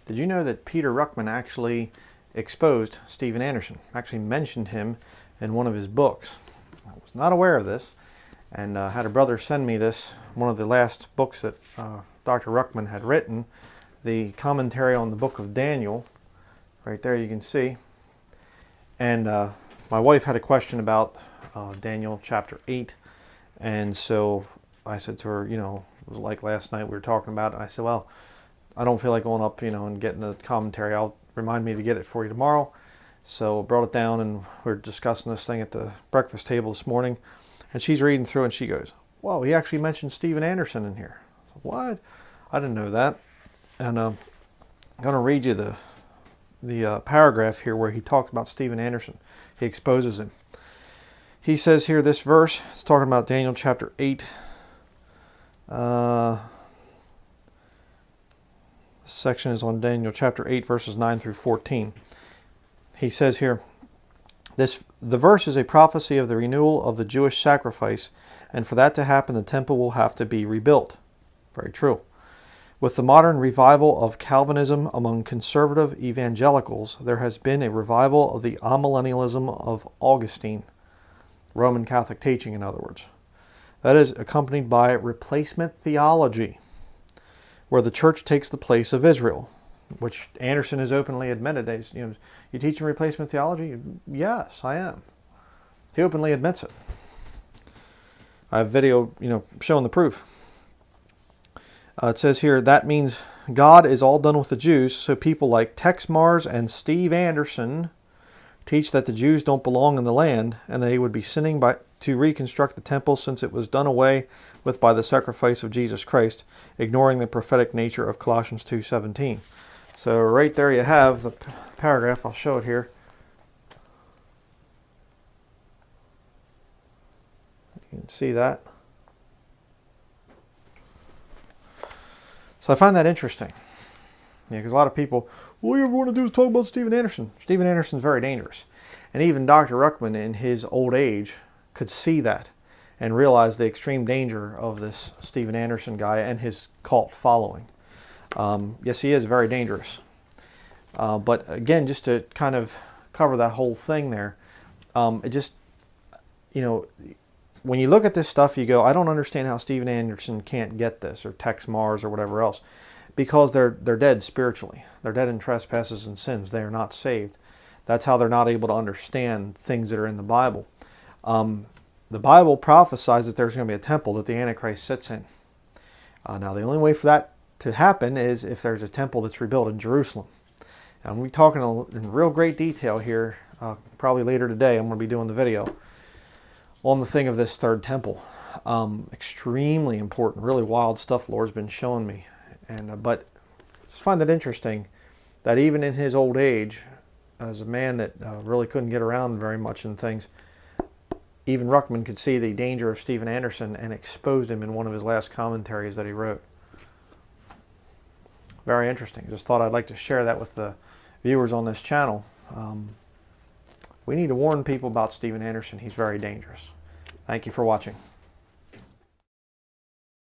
Did you know that Peter Ruckman actually exposed Steven Anderson, actually mentioned him in one of his books? I was not aware of this, and had a brother send me this, one of the last books that Dr. Ruckman had written, the commentary on the book of Daniel. Right there you can see. And my wife had a question about Daniel chapter 8, and so I said to her, you know, it was like last night we were talking about it, and I said, well, I don't feel like going up, you know, and getting the commentary. I'll remind me to get it for you tomorrow. So I brought it down, and we were discussing this thing at the breakfast table this morning, and she's reading through, and she goes, whoa, he actually mentioned Steven Anderson in here. I said, what? I didn't know that. And I'm going to read you the paragraph here where he talks about Steven Anderson. He exposes him. He says here, this verse, it's talking about Daniel chapter 8. This section is on Daniel chapter 8, verses 9 through 14. He says here, the verse is a prophecy of the renewal of the Jewish sacrifice, and for that to happen, the temple will have to be rebuilt. Very true. With the modern revival of Calvinism among conservative evangelicals, there has been a revival of the amillennialism of Augustine, Roman Catholic teaching, in other words. That is accompanied by replacement theology, where the church takes the place of Israel, which Anderson has openly admitted. You know, you teaching replacement theology? Yes, I am. He openly admits it. I have video, you know, showing the proof. It says here, that means God is all done with the Jews, so people like Tex Mars and Steve Anderson teach that the Jews don't belong in the land, and they would be sinning to reconstruct the temple since it was done away with by the sacrifice of Jesus Christ, ignoring the prophetic nature of Colossians 2:17. So right there you have the paragraph. I'll show it here. You can see that. So I find that interesting. Yeah, because a lot of people, all you ever want to do is talk about Steven Anderson. Steven Anderson's very dangerous. And even Dr. Ruckman in his old age could see that and realize the extreme danger of this Steven Anderson guy and his cult following. Yes, he is very dangerous. But again, just to kind of cover that whole thing there, it just, you know, when you look at this stuff, you go, I don't understand how Steven Anderson can't get this, or Tex Mars, or whatever else, because they're dead spiritually. They're dead in trespasses and sins. They are not saved. That's how they're not able to understand things that are in the Bible. The Bible prophesies that there's going to be a temple that the Antichrist sits in. Now, the only way for that to happen is if there's a temple that's rebuilt in Jerusalem. And I'm going to be talking in real great detail here, probably later today. I'm going to be doing the video on the thing of this third temple. Extremely important, really wild stuff the Lord's been showing me. And but I just find it interesting that even in his old age, as a man that really couldn't get around very much in things, even Ruckman could see the danger of Steven Anderson and exposed him in one of his last commentaries that he wrote. Very interesting. Just thought I'd like to share that with the viewers on this channel. We need to warn people about Steven Anderson. He's very dangerous. Thank you for watching.